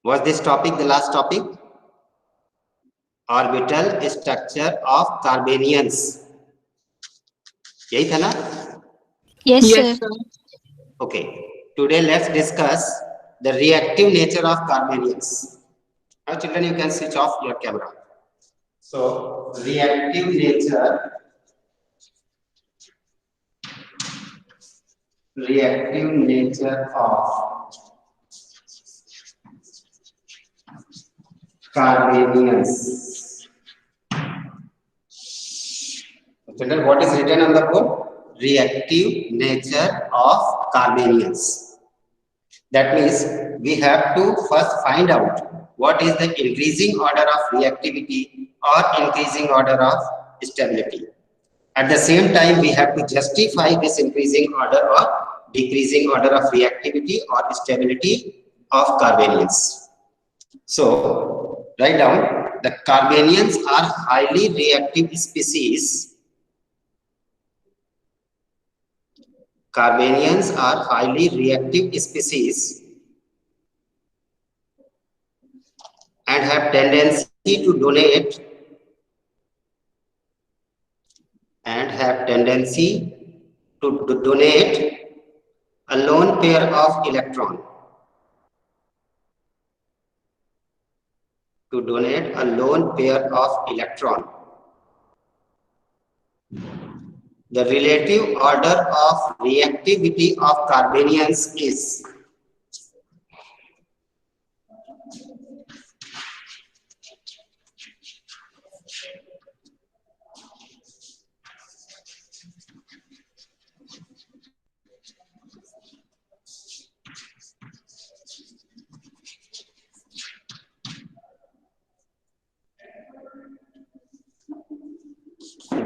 Was this topic the last topic? Orbital structure of carbanions. यही था ना? Yes, sir. Okay. Today let's discuss the reactive nature of carbanions. Now, children, you can switch off your camera. So, reactive nature of carbanions. Children, what is written on the board? Reactive nature of carbanions. That means we have to first find out what is the increasing order of reactivity or increasing order of stability. At the same time, we have to justify this increasing order or decreasing order of reactivity or stability of carbanions. So, write down the carbanions are highly reactive species. Carbanions are highly reactive species and have tendency to donate a lone pair of electron. The relative order of reactivity of carbanions is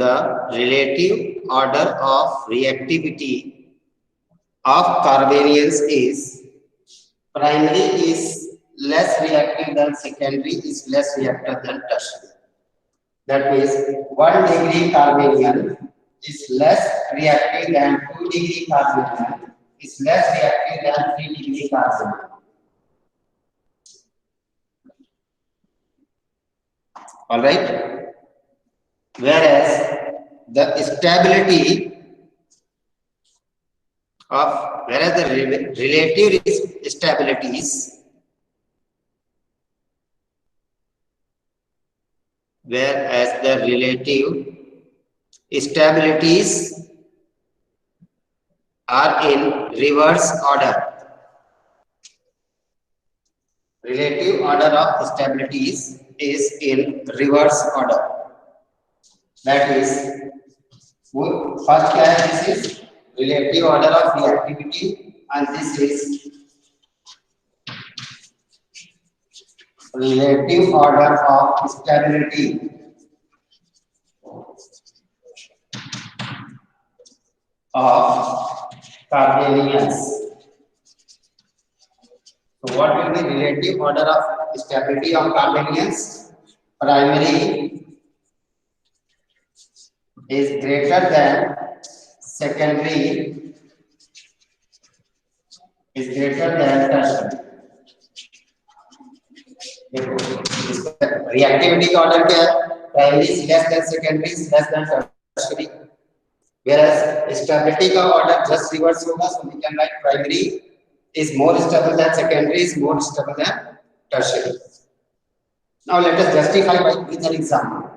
the relative order of reactivity of carbanions is primary is less reactive than secondary is less reactive than tertiary. That means 1 degree carbanion is less reactive than 2 degree carbanion is less reactive than 3 degree carbanion. All right. Whereas the stability of relative stabilities are in reverse order. Relative order of stabilities is in reverse order. That is, first this is relative order of reactivity and this is relative order of stability. Of carbanions. So what will be relative order of stability of carbanions? Primary is greater than secondary is greater than tertiary. Reactivity का order क्या है? Primary is less than secondary is less than tertiary. Whereas stability का order just reverse होगा, so we can write primary is more stable than secondary is more stable than tertiary. Now let us justify with an example.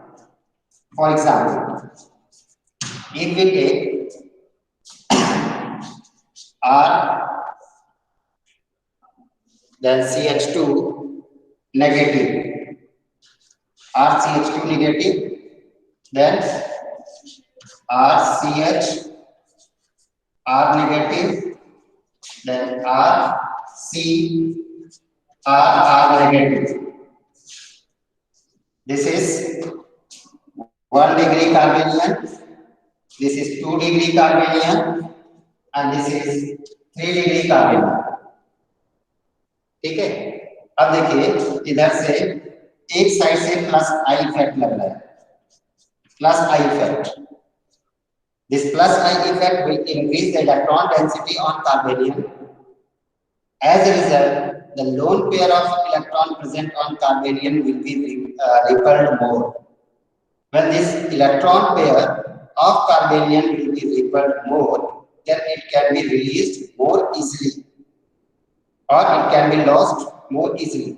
For example, if we take R then CH2 negative, RCH2 negative, then RCH R negative, then RC R negative. This is 1 degree carbanion, this is 2 degree carbanion, and this is 3 degree carbanion. ठीक है? अब देखिए इधर से एक side से plus I effect लग रहा है, plus I effect. This plus I effect will increase the electron density on carbanium. As a result, the lone pair of electron present on carbanium will be repelled more. When this electron pair of carbanium will be repelled more, then it can be released more easily, or it can be lost more easily.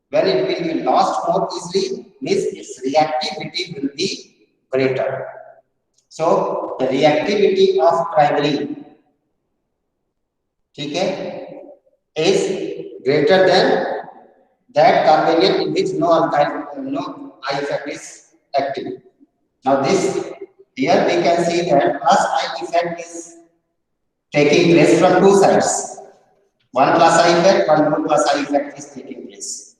When it will be lost more easily, means its reactivity will be greater. So the reactivity of primary, okay, is greater than that carbanium in which no alkyl, no I effect is active. Now this, here we can see that plus I effect is taking place from two sides. One plus I effect, one more plus I effect is taking place.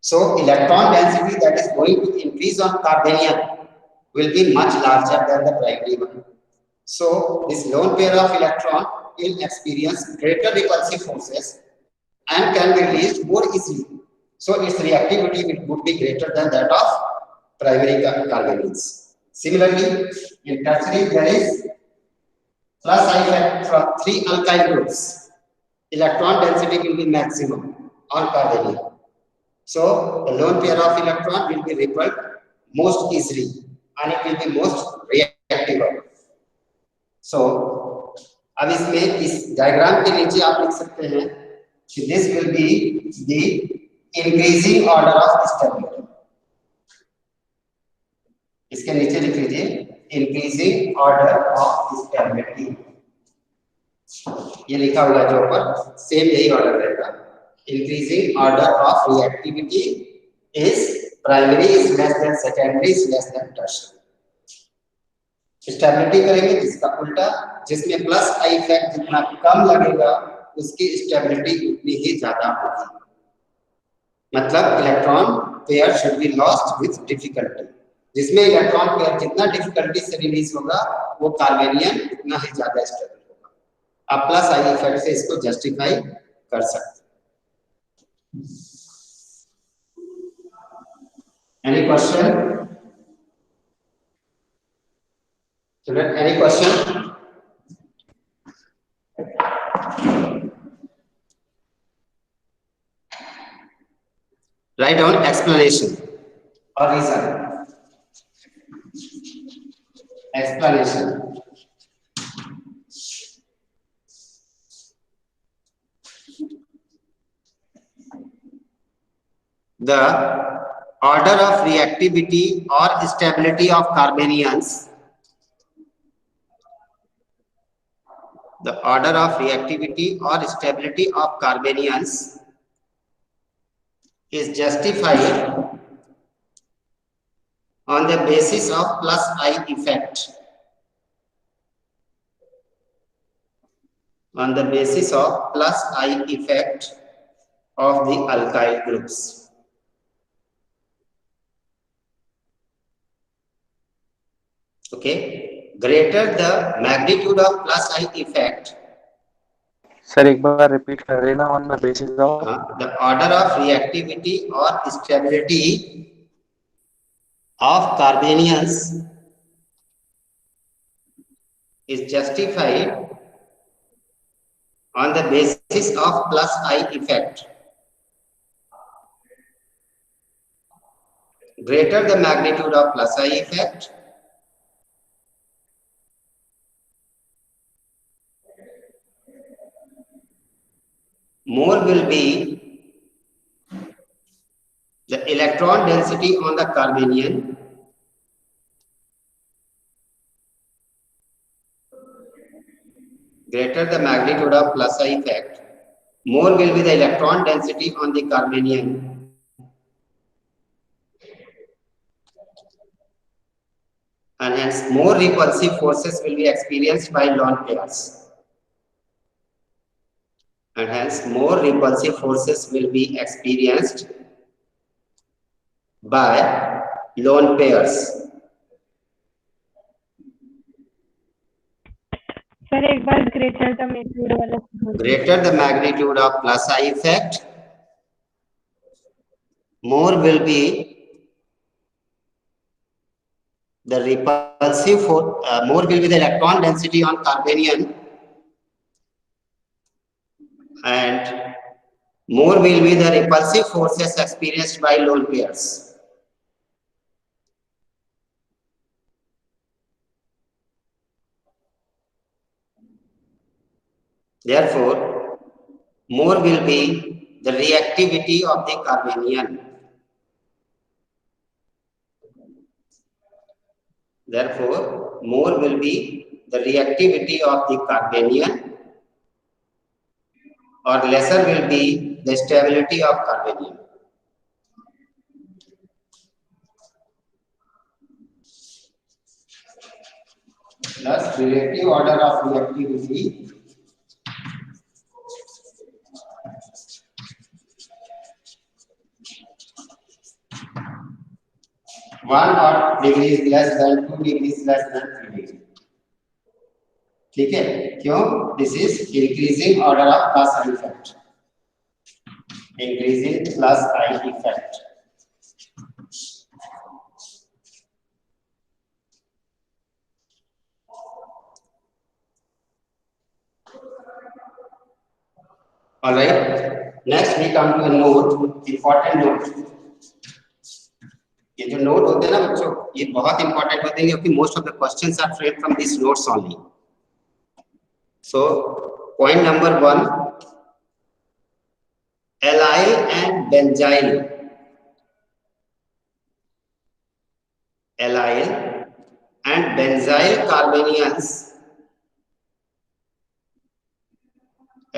So electron density that is going to increase on carbanium will be much larger than the primary one. So this lone pair of electron will experience greater repulsive forces and can be released more easily. So its reactivity would be greater than that of primary carbanions. Similarly, in tertiary there is plus I effect from three alkyl groups. Electron density will be maximum on carbanium. So the lone pair of electron will be repelled most easily and it will be most reactive. So अब इसमें इस diagram के नीचे आप लिख सकते हैं कि this will be the increasing order of stability. इसके नीचे लिख लीजिए इंक्रीजिंग ऑर्डर ऑफ स्टेबिलिटी. ये लिखा हुआ है जो ऊपर सेम यही ऑर्डर रहेगा. Increasing order of reactivity is primary is less than secondary is less than tertiary. Stability करेंगे जिसका उल्टा, जिसमें प्लस आई इफेक्ट जितना कम लगेगा उसकी स्टेबिलिटी उतनी ही ज्यादा होगी. मतलब electron pair should be lost with difficulty. जिसमें इलेक्ट्रॉन पेयर जितना डिफिकल्टी से रिलीज होगा वो कार्बेनियम उतना ही ज्यादा स्टेबल होगा. आप प्लस आई इफेक्ट से इसको जस्टिफाई कर सकते हैं. Any question? Children, any question? Write down explanation or reason. Explanation. The order of reactivity or stability of carbanions. The order of reactivity or stability of carbanions is justified on the basis of plus I effect. On the basis of plus I effect of the alkyl groups. Okay. Greater the magnitude of plus I effect. Sir एक बार repeat कर रहे ना. On the basis of the order of reactivity or stability of carbanions is justified on the basis of plus I effect. Greater the magnitude of plus I effect, more will be the electron density on the carbanion greater the magnitude of plus I effect, more will be the electron density on the carbanion and hence more repulsive forces will be experienced by lone pairs. And hence more repulsive forces will be experienced by lone pairs. Sir, एक बार greater the magnitude वाला. Greater the magnitude of plus I effect, more will be the repulsive force, more will be the electron density on carbanion and more will be the repulsive forces experienced by lone pairs. Therefore, more will be the reactivity of the carbanion. Therefore, more will be the reactivity of the carbanion, or lesser will be the stability of carbanion. Plus relative order of reactivity one or degrees less than 2 degrees less than 3 degrees. ठीक है क्यों? This is increasing order of plus I effect. Increasing plus I effect. All right. Next we come to a note, important note. ये जो note होते हैं ना बच्चों, ये बहुत इंपॉर्टेंट होते हैं क्योंकि most of the questions are frame from this notes only. So point number 1, allyl and benzyl. Allyl and benzyl carbanions.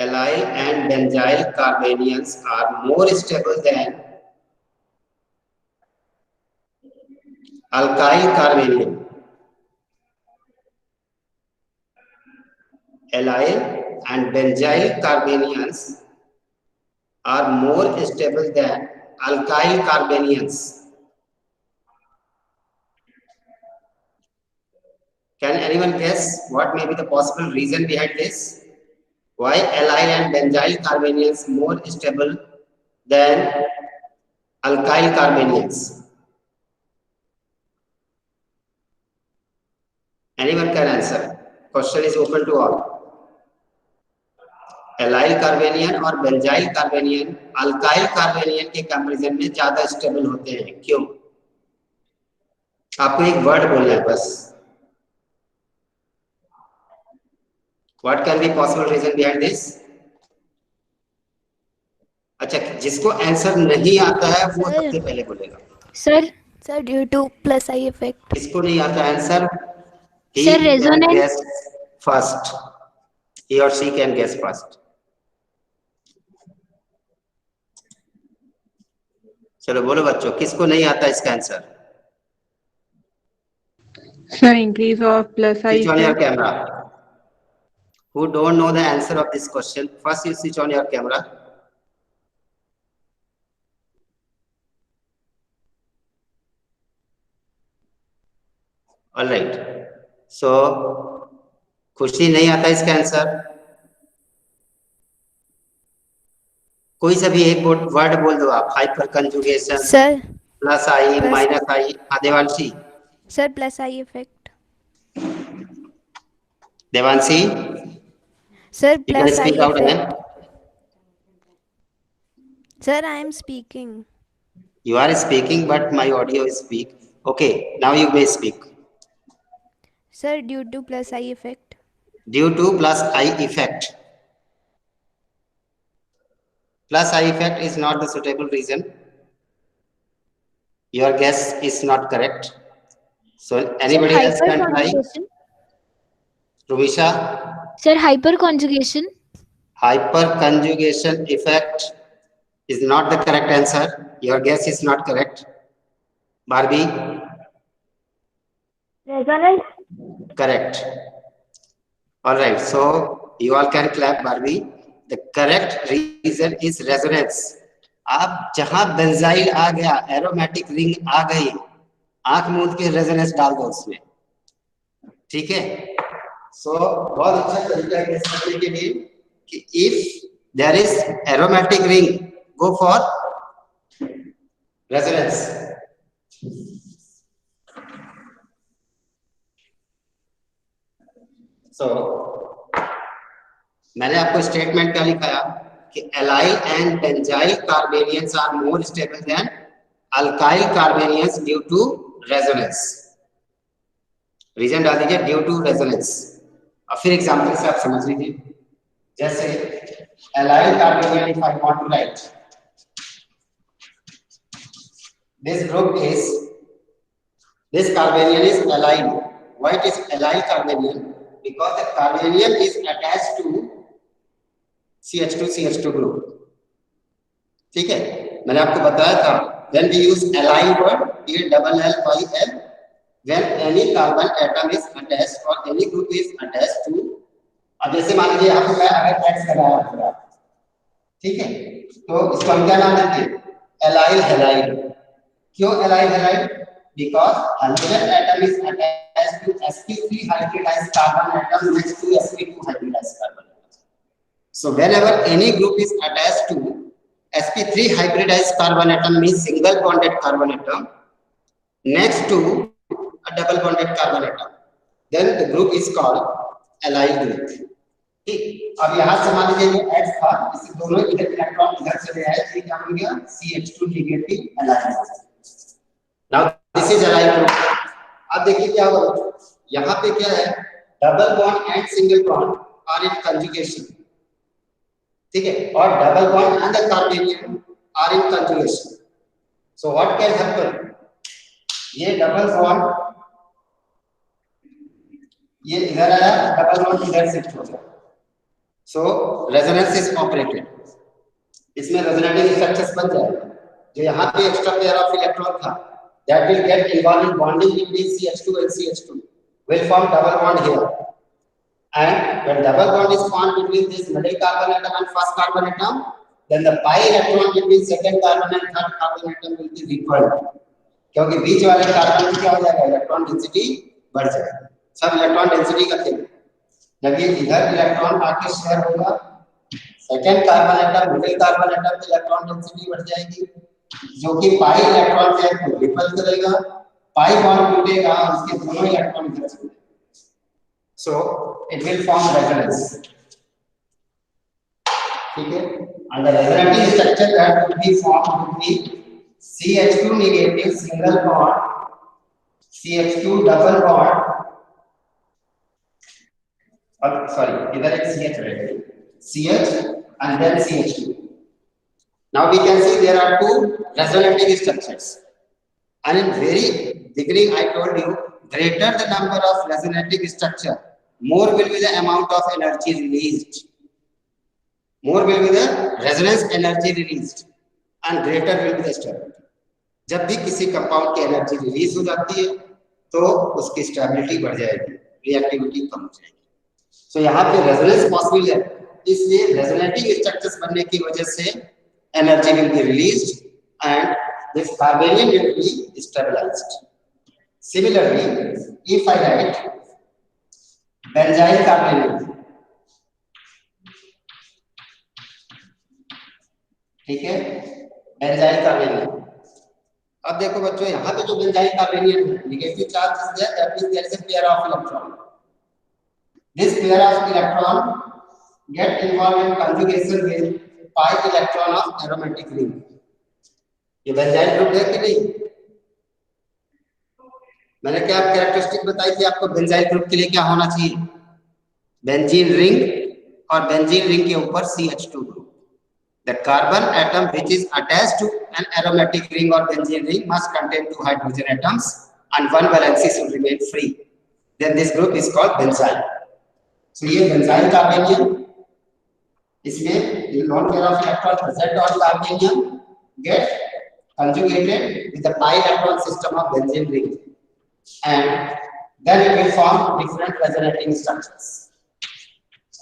Allyl and benzyl carbanions are more stable than alkyl carbanion. Allyl and benzyl carbanions are more stable than alkyl carbanions. Can anyone guess what may be the possible reason behind this? Why allyl and benzyl carbanions more stable than alkyl carbanions? Anyone can answer. Question is open to all. Allyl carbanion और benzyl carbanion alkyl carbanion के comparison में ज्यादा stable होते हैं, क्यों? आपको एक word बोलना है बस. What can be possible reason behind this? अच्छा, जिसको आंसर नहीं आता है वो सबसे पहले बोलेगा. Sir due two plus I effect. किसको नहीं आता answer? Sir, resonance. Guess first. He or she can guess first. चलो बोलो बच्चों, किसको नहीं आता इसका answer? Sir, increase of plus I Switch on your effect. camera. Who don't know the answer of this question, first you switch on your camera. All right. So खुशी नहीं आता इसका आंसर. कोई सा भी एक वर्ड बोल दो आप. Hyper conjugation, sir plus I, minus I. Devanshi. Sir plus I effect. Devanshi, sir you can plus I speak out. Effect. Sir, I am speaking. You are speaking, but my audio is weak. Okay, now you may speak. Sir, due to plus I effect. Due to plus I effect. Plus I effect is not the suitable reason. Your guess is not correct. So anybody else can try? Rumisha? Sir, hyperconjugation. Hyperconjugation effect is not the correct answer. Your guess is not correct. Barbie? Resonance. Correct. All right, so you all can clap. Barbie. The correct reason is resonance. आप जहां benzyl आ गया, aromatic ring आ गई, आंख मूंद के resonance डाल दो उसमें. ठीक है. सो बहुत अच्छा तरीका है समझने के लिए कि if there is aromatic ring, go for resonance. So मैंने आपको स्टेटमेंट क्या लिखाया कि allyl and benzyl carbanions are more stable than alkyl carbanions due to resonance. Reason डाल दीजिए ड्यू टू रेजोनेंस। और फिर एग्जांपल से आप समझ लीजिए, जैसे allyl carbanion, if I want to write this group is, this carbanion is allyl. Why it is allyl carbanion? Because the carbanion is attached to CH2 group. ठीक है, मैंने आपको बताया था when we use allyl word, ये double L by L, when any carbon atom is attached or any group is attached to, अब जैसे मान लीजिए यहाँ पे मैं अगर X लगाया पूरा, ठीक है, तो इसको हम क्या नाम देते हैं? allyl halide. क्यों allyl halide? Because halogen atom is attached to sp3 hybridized carbon atom next to sp2 hybridized carbon atom. So whenever any group is attached to sp3 hybridized carbon atom means single bonded carbon atom next to a double bonded carbon atom, then the group is called allyl group. ठीक, अब यहाँ से मान लीजिए जो X था, इसे दोनों इधर इलेक्ट्रॉन इधर चले आए, ये क्या बन गया? CH2 negative allyl. Now this is allyl group. अब देखिए क्या होगा, यहाँ पे क्या है? Double bond and single bond are in conjugation, ठीक है, और double bond and the carbanion are in conjugation. So what can happen? ये डबल बॉन्ड ये इधर आया, डबल बॉन्ड इधर शिफ्ट हो गया. So resonance is operated. इसमें रेजोनेटिंग स्ट्रक्चर्स बन जाएगा. जो यहाँ पे एक्स्ट्रा पेयर ऑफ इलेक्ट्रॉन था, that will get involved in bonding between CH2 and CH2, will form double bond here. And when double bond is formed between this middle carbon atom and first carbon atom, then the pi electron between second carbon and third carbon atom will be repelled. क्योंकि बीच वाले carbon में क्या हो जाएगा? Electron density बढ़ जाएगा. सब electron density का खेल. जब ये इधर इलेक्ट्रॉन आके शेयर होगा, second carbon atom middle carbon atom की इलेक्ट्रॉन डेंसिटी बढ़ जाएगी, जो कि पाई इलेक्ट्रॉन है को रिपेल करेगा, पाई बॉन्ड टूटेगा, उसके दोनों इलेक्ट्रॉन इधर चले. So it will form resonance. ठीक है, and the resonating structure that will be formed will be CH2 negative single bond, CH2 double bond, sorry, इधर एक CH रहेगा, CH and then CH2. Now we can see there are two resonating structures, and in very beginning I told you, greater the number of resonating structure, more will be the amount of energy released. More will be the resonance energy released, and greater will be the stability. जब भी किसी compound की energy release हो जाती है, तो उसकी stability बढ़ जाएगी, रिएक्टिविटी कम हो जाएगी. सो यहाँ पे रेजोनेंस पॉसिबल है, इसलिए रेजोनेटिंग स्ट्रक्चर्स बनने की वजह से energy will be released and this carbanion will be stabilized. Similarly, if I write benzyl carbanion, ठीक है, benzyl carbanion. अब देखो बच्चों, यहाँ पे जो benzyl carbanion है, negative charge is there, that means there is a pair of electron. This pair of electron get involved in conjugation with pi electron of aromatic ring. ये बेंजाइल ग्रुप है कि नहीं? मैंने क्या कैरेक्टरिस्टिक बताई थी आपको बेंजाइल ग्रुप के लिए क्या होना चाहिए? बेंजीन रिंग, और बेंजीन रिंग के ऊपर CH2 group. The carbon atom which is attached to an aromatic ring or benzene ring must contain two hydrogen atoms and one valency should remain free. Then this group is called benzyl. So ये benzyl carbanion, इसमें lone pair of electron present on carbanium get conjugated with the pi electron system of benzene ring, and then it will form different resonating structures.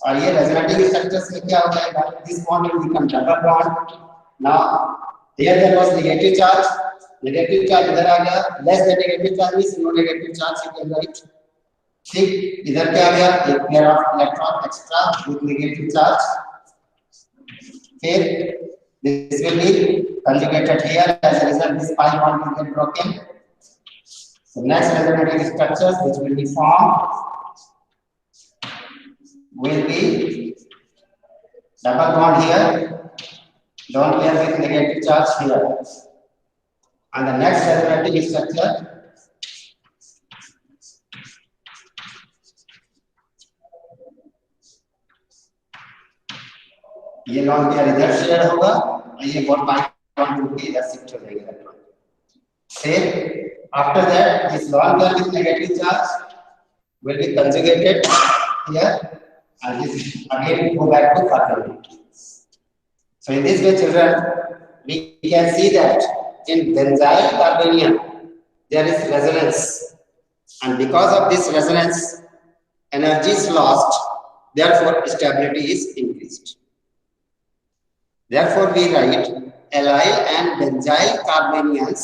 और ये resonating structures में क्या हो जाएगा? This bond will become double bond. Now here there was negative charge इधर आ गया, less than negative charge means no negative charge, you can write. ठीक, इधर क्या आ गया? एक pair of electron extra with negative charge. Here this will be conjugated here, as a result this pi bond will get broken. So next resonating structures which will be formed will be double bond here lone pair with negative charge here. And the next resonating structure, ये lone pair इधर share होगा और ये both pi to के इधर shift हो जाएगा electron से after that this lone pair with negative charge will be conjugated here and this again go back to carbon. So in this way children we can see that in benzyl carbanium there is resonance and because of this resonance energy is lost, therefore stability is increased. Therefore, we write allyl and benzyl carbanions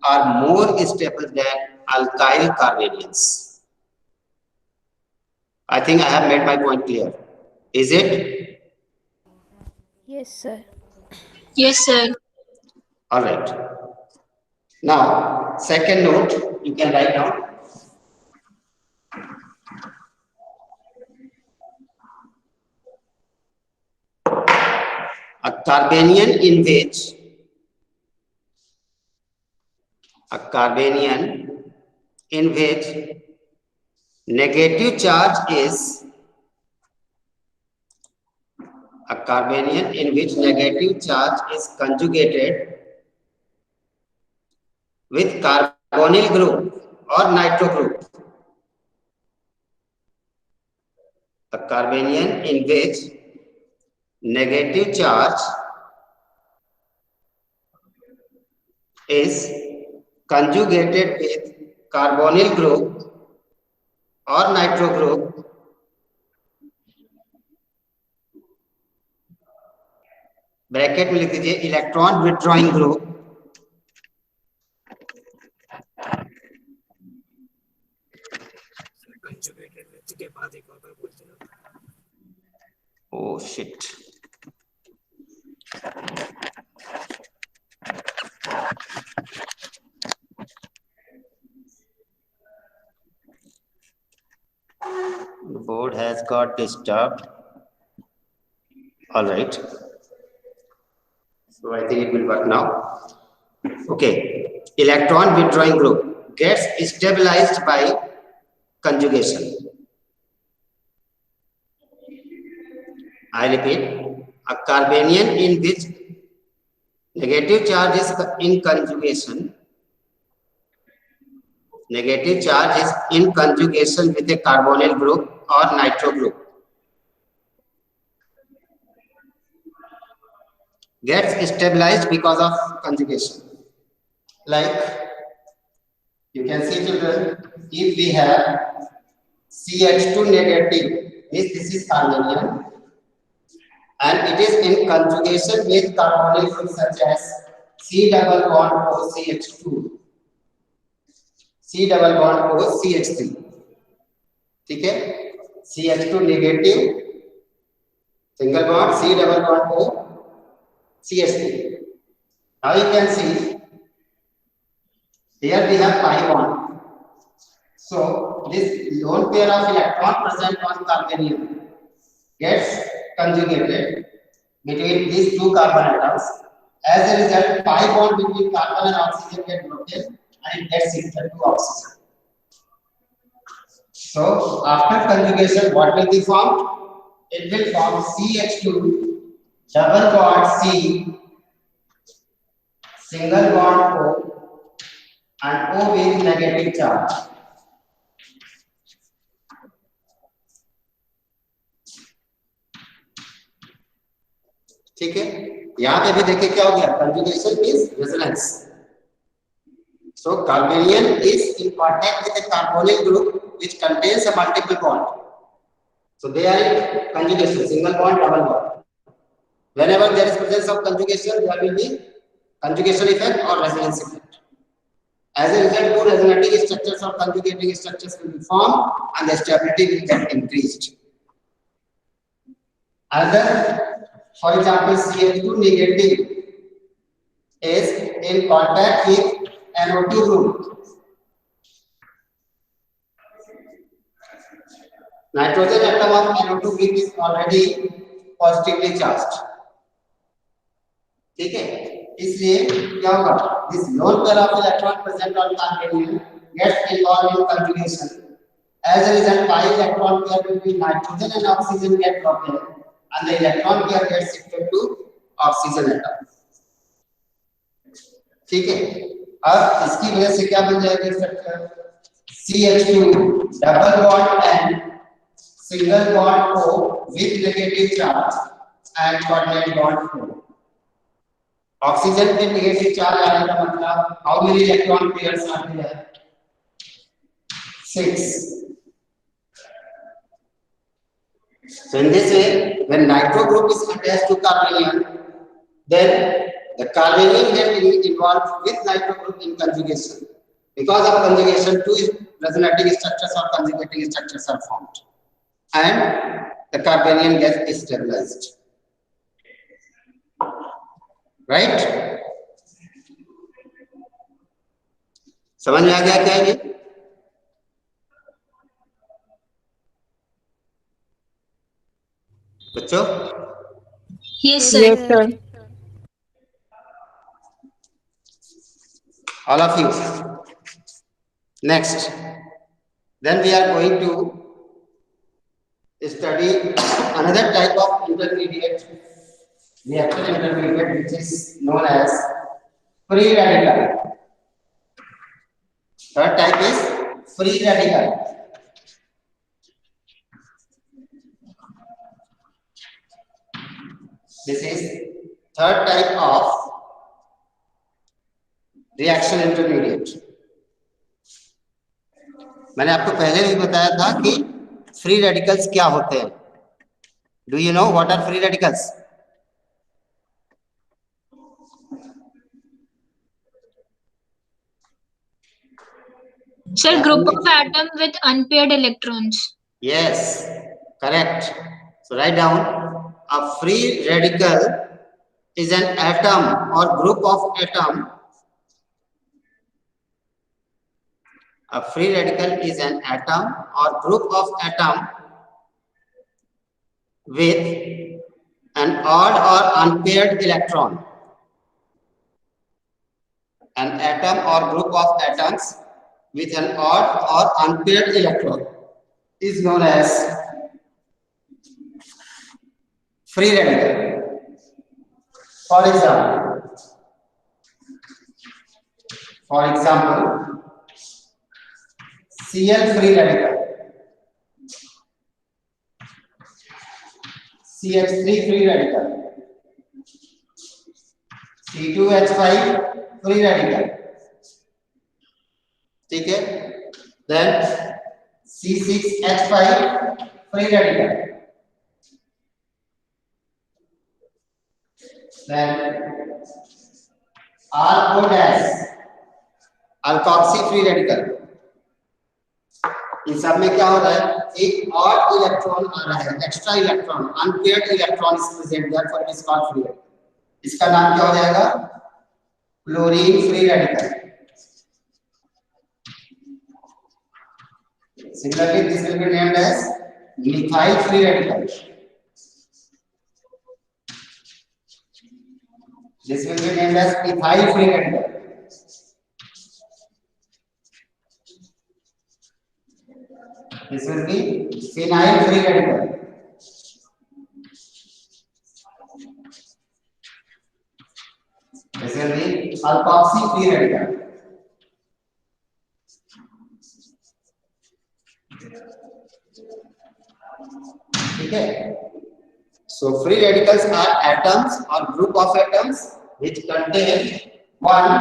are more stable than alkyl carbanions. I think I have made my point clear. Is it? Yes, sir. Yes, sir. All right. Now, second note, you can write down. A carbanion in which negative charge is conjugated with carbonyl group or nitro group. A carbanion in which negative charge is conjugated with carbonyl group or nitro group bracket में लिख दीजिए electron withdrawing group oh shit The board has got disturbed. All right. So I think it will work now. Okay. Electron withdrawing group gets stabilized by conjugation. I repeat, a carbanion in which negative charge is in conjugation. Negative charge is in conjugation with a carbonyl group or nitro group. Gets stabilized because of conjugation. Like you can see children, if we have CH2 negative, this is carbanion, and it is in conjugation with carbonyl group such as C double bond O CH2, C double bond O CH3. ठीक है, CH2 negative, single bond C double bond O CH3. Now you can see here we have pi bond. So this lone pair of electron present on carbanium gets conjugated between these two carbon atoms. As a result, pi bond between carbon and oxygen get broken and it gets shifted to oxygen. So after conjugation, what will be formed? It will form CH2 double bond C, single bond O, and O with negative charge. ठीक है, यहाँ पे भी देखिए क्या हो गया, conjugation is resonance. So carbanion is in contact with a carbonyl group which contains a multiple bond. So they are in conjugation, single bond, double bond. Whenever there is presence of conjugation, there will be conjugation effect or resonance effect. As a result, two resonating structures or conjugating structures will be formed and the stability will get increased. Other, for example, CH2 negative is in contact with NO2 group. Nitrogen atom of NO2 group is already positively charged. ठीक है, इसलिए क्या होगा, this lone pair of electron present on carbanion gets involve in conjugation, as a result pi electron pair between nitrogen and oxygen get broken and the electron pair gets shifted to oxygen atom. ठीक है, अब इसकी वजह से क्या बन जाएगी structure, CH2 double bond N single bond O with negative charge and coordinate bond O. Oxygen पे नेगेटिव चार्ज आने का मतलब how many electron pairs are there, 6. So in this way, when nitro group is attached to carbanium, then the carbanium get involved with nitro group in conjugation. Because of conjugation, two resonating structures or conjugating structures are formed, and the carbanium gets stabilized. Right? समझ में आ गया क्या ये? बच्चों? Yes, sir. Yes, sir. All of you. Next, then we are going to study another type of intermediate reactor intermediate, which is known as free radical. Third type is free radical. This is third type of reaction intermediate. मैंने आपको पहले भी बताया था कि free radicals क्या होते हैं. Do you know what are free radicals? Sir, group of atom with unpaired electrons. Yes, correct. So write down, a free radical is an atom or group of atom. A free radical is an atom or group of atom with an odd or unpaired electron. An atom or group of atoms with an odd or unpaired electron is known as free radical. For example, Cl free radical, CH3 free radical, C2H5 free radical. ठीक है, then C6H5 free radical, then RO dash alkoxy free radical. इन सब में क्या हो रहा है, एक और इलेक्ट्रॉन आ रहा है, extra electron, unpaired electron is present, therefore it is called free radical. इसका नाम क्या हो जाएगा, chlorine free radical. Similarly, this will be named as methyl free radical. This will be named as ethyl free radical. This will be phenyl free radical. This will be alkoxy free radical. ठीक है, so free radicals are atoms or group of atoms which contain one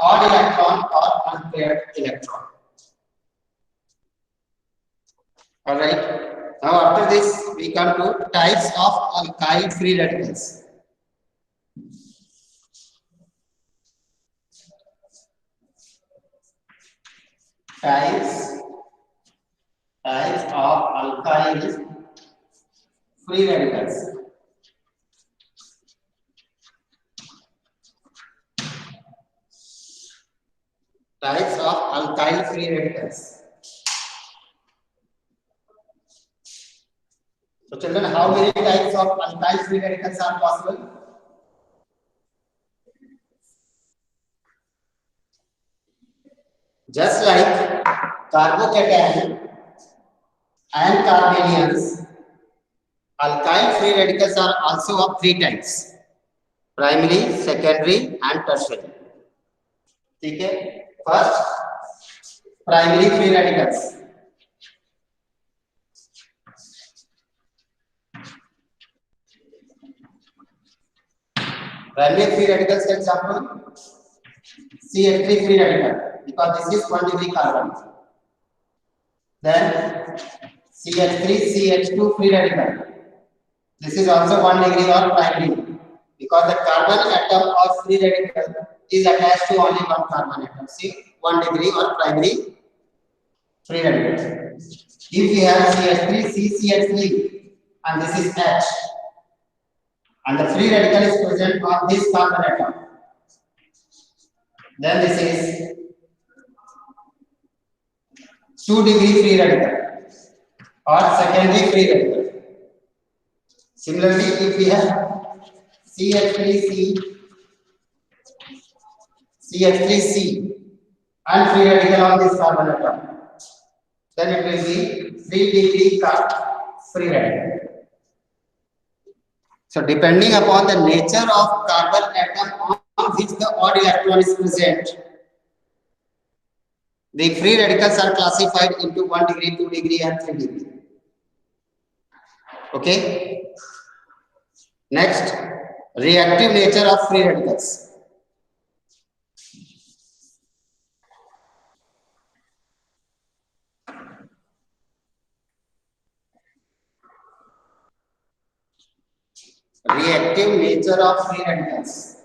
odd electron or unpaired electron. All right, now after this we come to types of alkyl free radicals. Types of alkyl free radicals. Types of alkyl free radicals. So children, how many types of alkyl free radicals are possible? Just like carbocation and carbanions, alkyl free radicals are also of three types: primary, secondary, and tertiary. ठीक है? First, primary free radicals. Primary free radicals, for example, CH3 free radical, because this is 1 degree carbon. Then CH3 CH2 free radical. This is also 1 degree or primary, because the carbon atom of free radical is attached to only one carbon atom. See, 1 degree or primary free radical. If we have CH3 CCH3 and this is H, and the free radical is present on this carbon atom, then this is 2 degree free radical or secondary free radical. Similarly, if we have CH3C, CH3C and free radical on this carbon atom, then it will be 3 degree free radical. So depending upon the nature of carbon atom on which the odd electron is present, the free radicals are classified into 1 degree, 2 degree and 3 degree. Okay. Next, reactive nature of free radicals. Reactive nature of free radicals.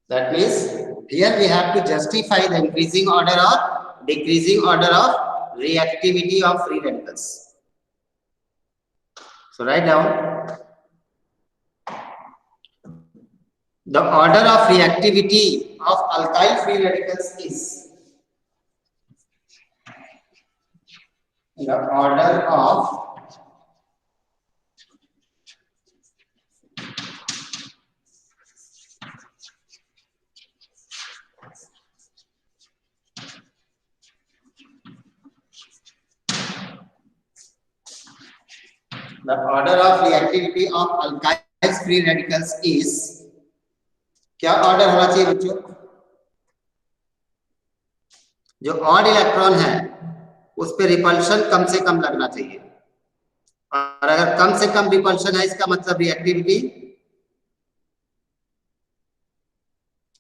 That means here we have to justify the increasing order or decreasing order of reactivity of free radicals. So write down the order of reactivity of alkyl free radicals is the order of reactivity of alkyl free radicals is, क्या order होना चाहिए बच्चों? जो odd electron है उस पे repulsion कम से कम लगना चाहिए, और अगर कम से कम रिपल्शन है इसका मतलब रिएक्टिविटी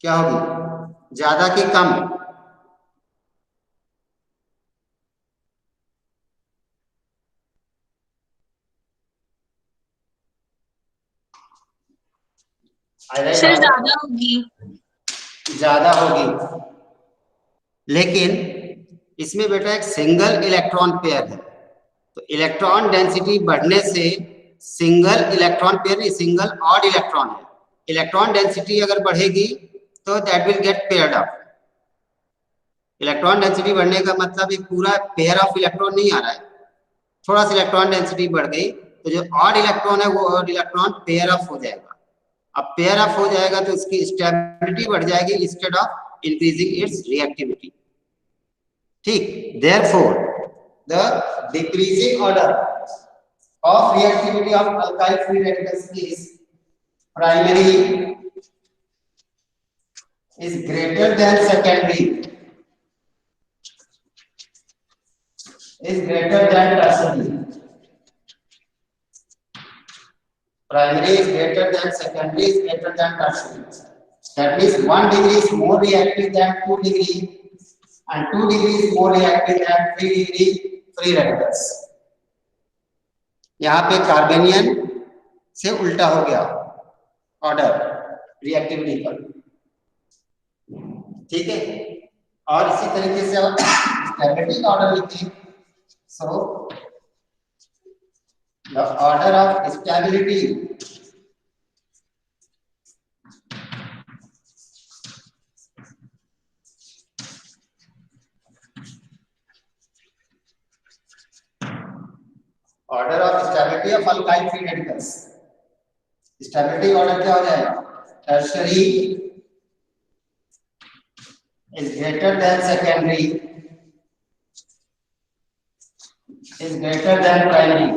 क्या होगी? ज्यादा की कम? सर ज्यादा होगी। ज्यादा होगी, लेकिन इसमें बेटा एक सिंगल इलेक्ट्रॉन पेयर है, तो इलेक्ट्रॉन डेंसिटी बढ़ने से सिंगल इलेक्ट्रॉन पेयर नहीं, सिंगल ऑड इलेक्ट्रॉन है, इलेक्ट्रॉन डेंसिटी अगर बढ़ेगी तो that will get paired up. Electron density बढ़ने का मतलब एक पूरा पेयर ऑफ इलेक्ट्रॉन नहीं आ रहा है, थोड़ा सा इलेक्ट्रॉन डेंसिटी बढ़ गई तो जो ऑड इलेक्ट्रॉन है वो ऑड इलेक्ट्रॉन पेयर ऑफ हो जाएगा। अब पेयर ऑफ हो जाएगा तो इसकी स्टेबिलिटी बढ़ जाएगी instead of increasing its reactivity. ठीक, therefore the decreasing order of reactivity of alkyl free radicals is primary is greater than secondary is greater than tertiary. Primary is greater than secondary is greater than tertiary. That means 1 degree is more reactive than 2 degree and 2 degree is more reactive than 3 degree free radicals. यहाँ पे कार्बेनियन से उल्टा हो गया order reactivity पर, ठीक है। और इसी तरीके से आप स्टेबिलिटी का ऑर्डर लिखिए। So the order of stability order of stability of alkyl free radicals, stability order क्या हो जाएगा? Tertiary is greater than secondary is greater than primary.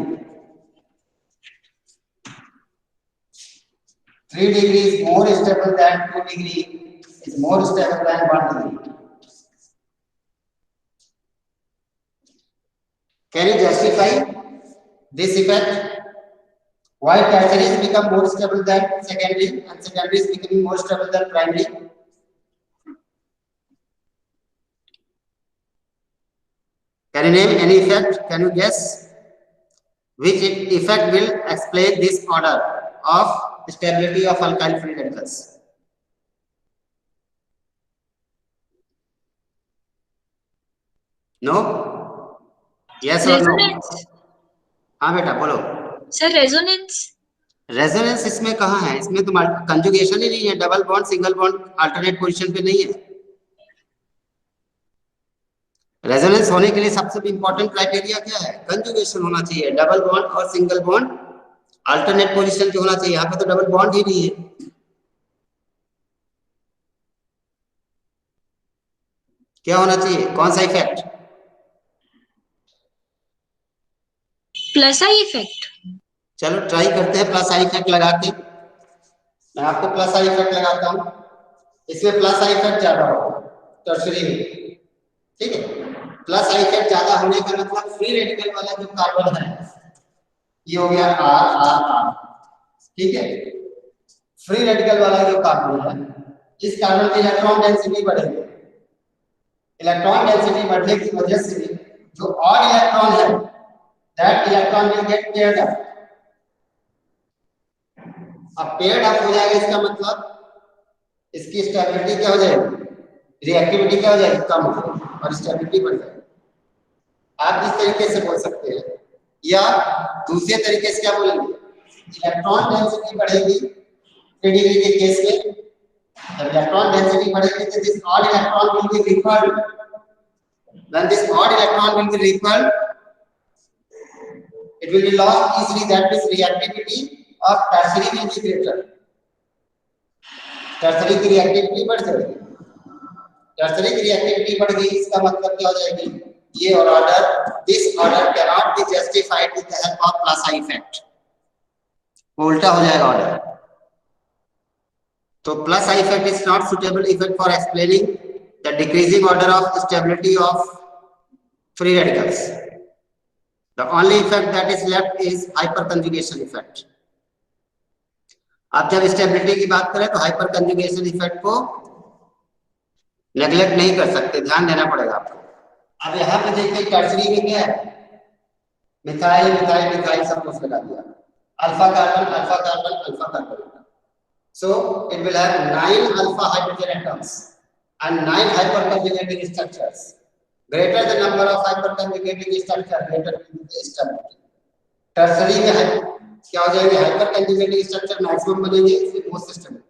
3 degree is more stable than 2 degree is more stable than 1 degree. Can you justify this effect? Why tertiary is become more stable than secondary and secondary is becoming more stable than primary? Can you name any effect? Can you guess which effect will explain this order of stability of alkyl free radicals? No? Yes or no? Resonance. हाँ बेटा बोलो। Sir, resonance. Resonance इसमें कहाँ है? इसमें तो conjugation ही नहीं है, double bond single bond alternate position पे नहीं है। रेजोनेंस होने के लिए सबसे इंपॉर्टेंट क्राइटेरिया क्या है? कंजुगेशन होना चाहिए, डबल बॉन्ड और सिंगल बॉन्ड अल्टरनेट पोजीशन पे होना चाहिए। यहाँ पे तो डबल बॉन्ड ही नहीं है। क्या होना चाहिए? कौन सा इफेक्ट? Plus I effect. चलो ट्राई करते हैं प्लस आई इफेक्ट लगा के। मैं आपको प्लस आई इफेक्ट लगाता हूँ, इसमें प्लस आई इफेक्ट ज्यादा होगा टर्शरी में, ठीक है। प्लस आई इफेक्ट ज्यादा होने का मतलब फ्री रेडिकल वाला जो कार्बन है, ये हो गया आर आर आर, ठीक है। फ्री रेडिकल वाला जो कार्बन है, इस कार्बन की इलेक्ट्रॉन डेंसिटी बढ़ेगी। इलेक्ट्रॉन डेंसिटी बढ़ने की वजह से जो ऑड इलेक्ट्रॉन है, that electron will get paired up. अब पेयर्ड अप हो जाएगा, इसका मतलब इसकी स्टेबिलिटी क्या हो जाएगी? रिएक्टिविटी क्या हो जाएगी? कम हो जाएगी और स्टेबिलिटी बढ़ जाएगी। आप इस तरीके से बोल सकते हैं, या दूसरे तरीके से क्या बोलेंगे? इलेक्ट्रॉन डेंसिटी बढ़ेगी 3 डिग्री के केस में। जब इलेक्ट्रॉन डेंसिटी बढ़ेगी तो this odd electron will be repelled. When this odd electron will be repelled, it will be lost easily. That means reactivity of tertiary will be greater. Tertiary की reactivity बढ़ जाएगी। Tertiary की reactivity बढ़ गई, इसका मतलब क्या हो जाएगी? ये और order, this order can not be justified with the help of plus I effect. उल्टा हो जाएगा ऑर्डर। तो plus I effect is not suitable effect for explaining the decreasing order of stability of free radicals. The only effect that is left is hyperconjugation effect. अब जब stability की बात करें तो हाइपरकंजुगेशन इफेक्ट को नेग्लेक्ट नहीं कर सकते, ध्यान देना पड़ेगा आपको। अब यहाँ पे देखिए टर्सरी में क्या है? मिथाइल मिथाइल मिथाइल सब कुछ लगा दिया, alpha carbon alpha carbon alpha carbon. So it will have 9 alpha hydrogen atoms and 9 hyperconjugating structures. Greater the number of hyperconjugating structure, greater will be the stability. Tertiary में क्या हो जाएंगे? हाइपरकंजुगेटिंग structure maximum बनेंगे, इसलिए मोस्ट स्टेबल।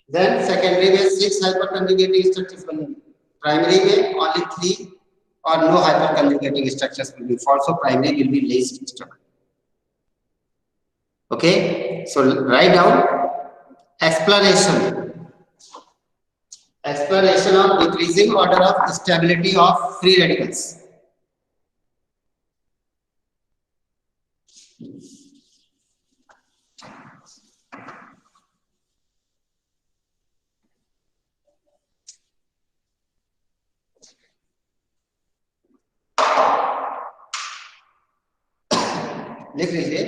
देन सेकेंडरी में 6 hyperconjugating structures बनेंगे। Primary में only 3 और no hyperconjugating structures will be formed, so primary will be least stable. Okay, so write down explanation of decreasing order of stability of free radicals. लिख लीजिए,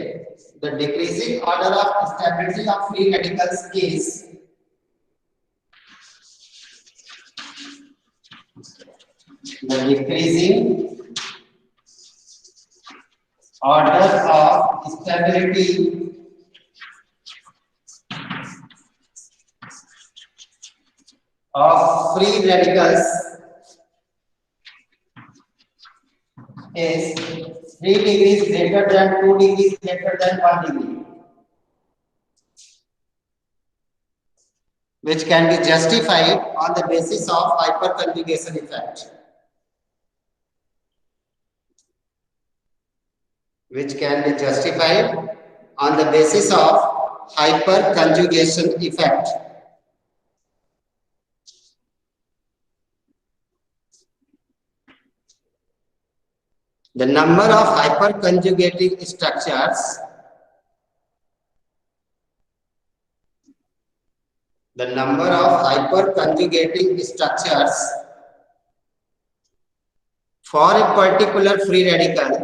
the decreasing order of stability of free radicals is the decreasing order of stability of free radicals is 3 degrees greater than 2 degrees greater than 1 degree, which can be justified on the basis of hyperconjugation effect. which can be justified on the basis of hyperconjugation effect. The number of hyperconjugating structures for a particular free radical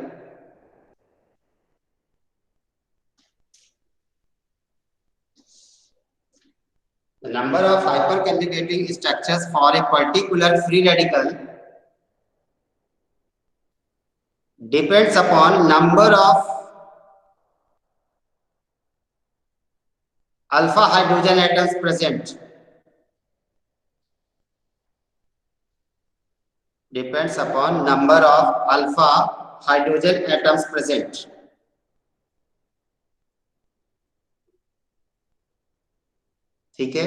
depends upon number of alpha hydrogen atoms present. Depends upon number of alpha hydrogen atoms present. ठीक है?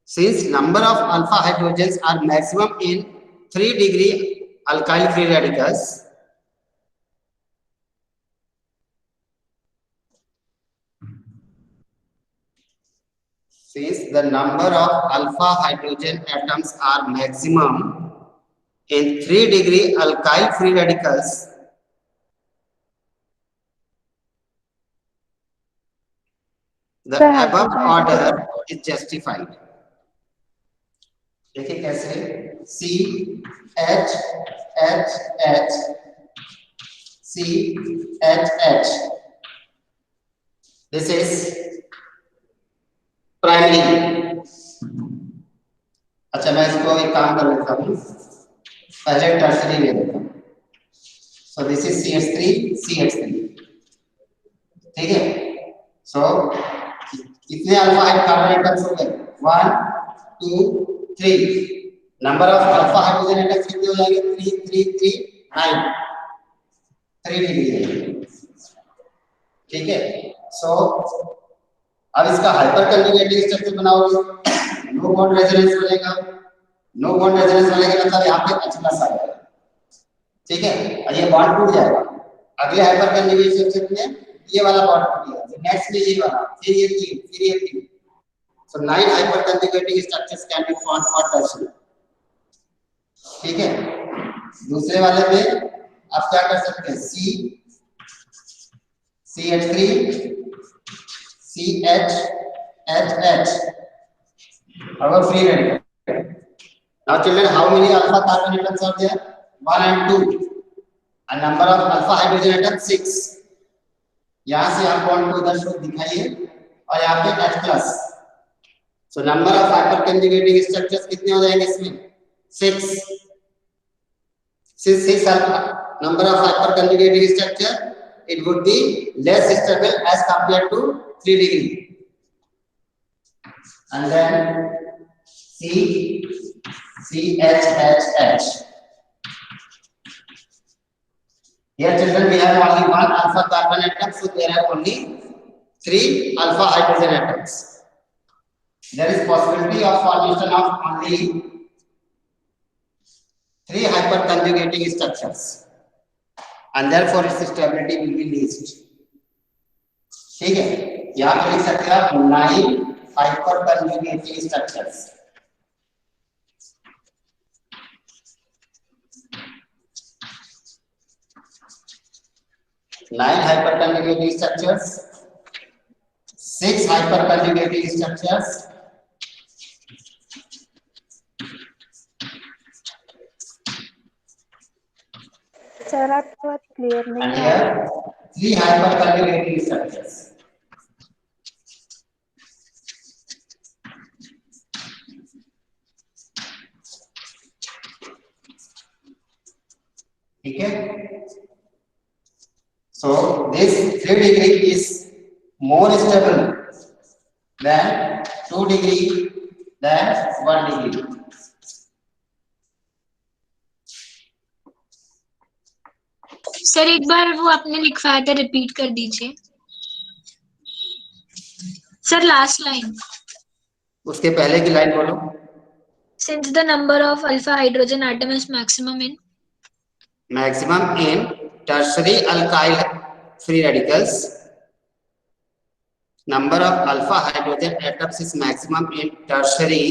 Since number of alpha hydrogens are maximum in 3-degree alkyl free radicals, since the number of alpha hydrogen atoms are maximum in 3-degree alkyl free radicals, the above order is justified. देखिए कैसे C H H H C H H. This is primary. अच्छा मैं इसको एक काम कर लेता हूँ, पहले टर्सरी ले लेता हूँ. So this is CH3 CH3. ठीक है? So कितने अल्फा हाइड्रोजन एटम्स हो गए? 1 2 3. Number of alpha hydrogen atoms कितने हो जाएंगे? 3 3 3 9. 3 डिग्री. ठीक है? सो अब इसका हाइपर कंजुगेटिव स्ट्रक्चर बनाओगे, नो बॉन्ड रेजोनेंस बनेगा. नो बॉन्ड रेजोनेंस बनेगा मतलब यहाँ पे H प्लस आएगा. ठीक है? और ये बॉन्ड टूट जाएगा. अगले हाइपर कंजुगेटिव स्ट्रक्चर में ये वाला बॉन्ड टूट गया, नेक्स्ट में ये वाला, फिर ये 3, फिर ये 3. So 9 hyperconjugating structures can be formed for tertiary. ठीक है? दूसरे वाले में आप क्या कर सकते हैं? CH3 CH HH our free radical. Now children, how many alpha carbon atoms are there? 1 and 2. And number of alpha hydrogen atoms 6. यहाँ से आप बॉन्ड को इधर शो दिखाइए और यहाँ पे H plus. So number of hyperconjugating structures कितने हो जाएंगे इसमें? 6. Since 6 number of hyperconjugating structure, it would be less stable as compared to 3 degree. And then CHHH. Here children we have only one alpha carbon atom, so there are only 3 alpha hydrogen atoms. There is possibility of formation of only 3 hyperconjugating structures, and therefore its stability will be least. ठीक है? यहाँ पे लिख सकते हैं आप 9 hyperconjugating structures. Nine hyperconjugating structures, 6 hyperconjugating structures, sir आपकी बात क्लियर and नहीं है. here 3 hyperconjugating structures. ठीक है? So this 3 degree is more stable than 2 degree than 1 degree. Sir एक बार वो आपने लिखवाया था, रिपीट कर दीजिए सर. Last line. उसके पहले की लाइन बोलो. Since the number of alpha hydrogen atom is maximum in Maximum in tertiary alkyl free radicals, number of alpha hydrogen atoms is maximum in tertiary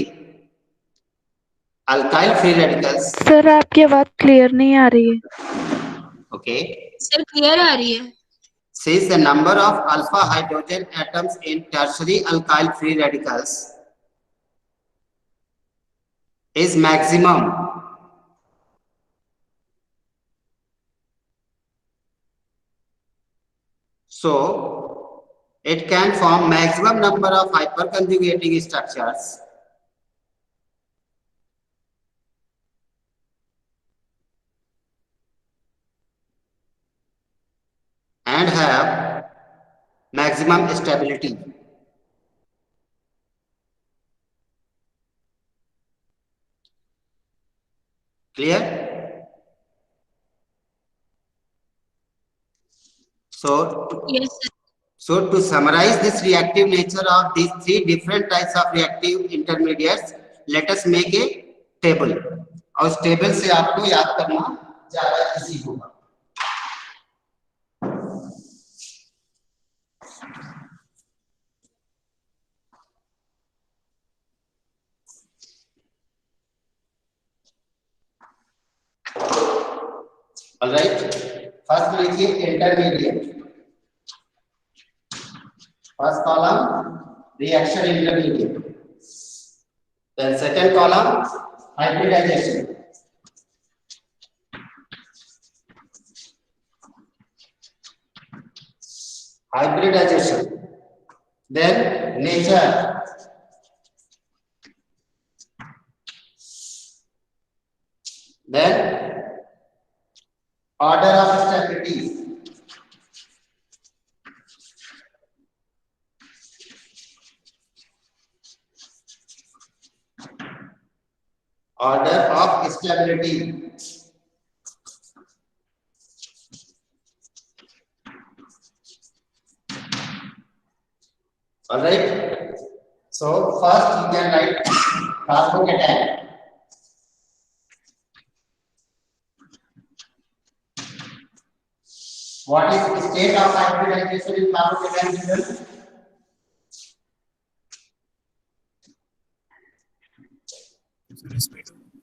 alkyl free radicals. Sir आपकी आवाज clear नहीं आ रही है. Okay. Sir clear आ रही है. Says the number of alpha hydrogen atoms in tertiary alkyl free radicals is maximum so it can form maximum number of hyperconjugating structures and have maximum stability. Clear? So, Yes, sir. so to summarize this reactive nature of these three different types of reactive intermediates, let us make a table. और उस table से आपको याद करना ज्यादा easy होगा. All right. First लिखिए intermediate. First column reaction intermediate. Then second column hybridization. Hybridization. Then nature. Then order of stability. Order of stability. All right. So first you can write carbocation. What is the state of hybridization in carbocation?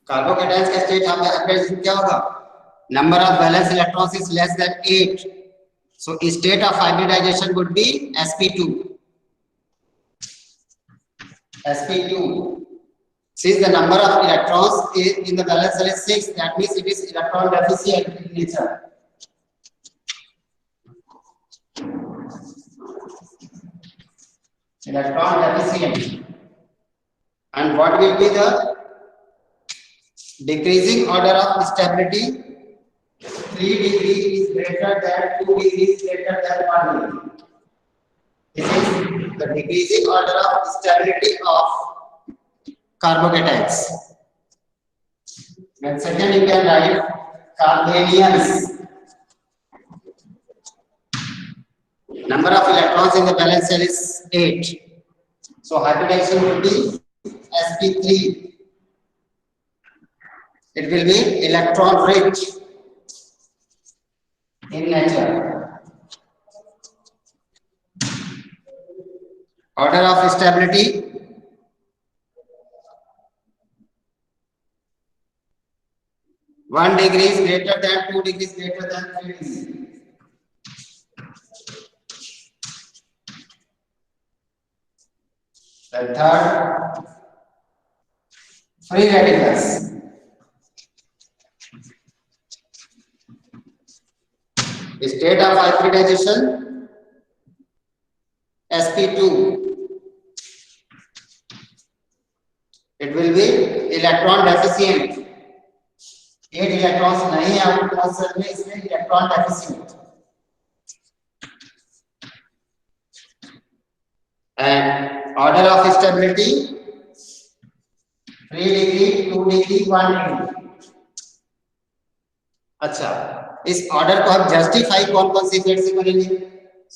Carbocations का state of hybridization क्या होगा? Number of valence electrons is less than 8. So state of hybridization would be sp2. sp2. Since the number of electrons in the valence shell is 6, that means it is electron deficient in nature. Electron deficient. And what will be the decreasing order of stability? 3 degrees is greater than 2 degrees greater than 1 degree. This is the decreasing order of stability of carbocations. And second you can write carbanions. Number of electrons in the valence shell is 8. So hybridization will be sp3. It will be electron rich in nature. Order of stability. One degree is greater than 2 degrees greater than 3 degrees. The third, free radicals. State of hybridization sp2. It will be electron deficient. 8 electrons नहीं है आपके cell में, इसमें electron deficient. And order of stability 3 degree, 2 degree, 1 degree. अच्छा, इस order को हम justify कौन कौन सी इफेक्ट से करेंगे?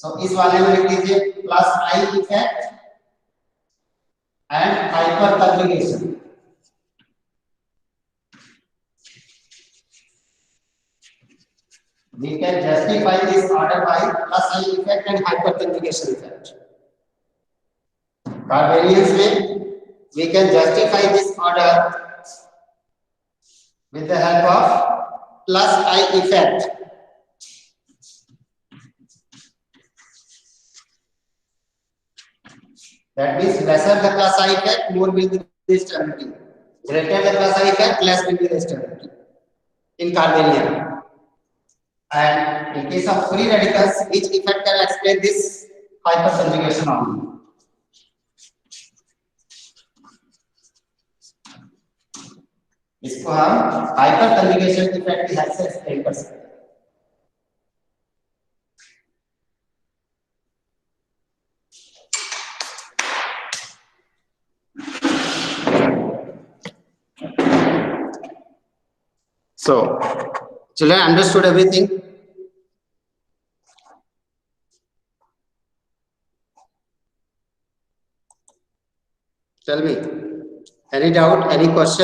सो इस वाले में लिख लीजिए plus I effect and hyper conjugation. We can justify this order by plus I effect and hyperconjugation effect. Carbanions में we can justify this order with the help of plus I effect. That means lesser the plus I effect, more will be the stability. Greater the plus I effect, less will be the stability in carbanium. And in case of free radicals, each effect can explain this hyperconjugation only. इसको हम hyperconjugation effect की help से explain कर सकते हैं. So, children understood everything? Tell me, any doubt, any question?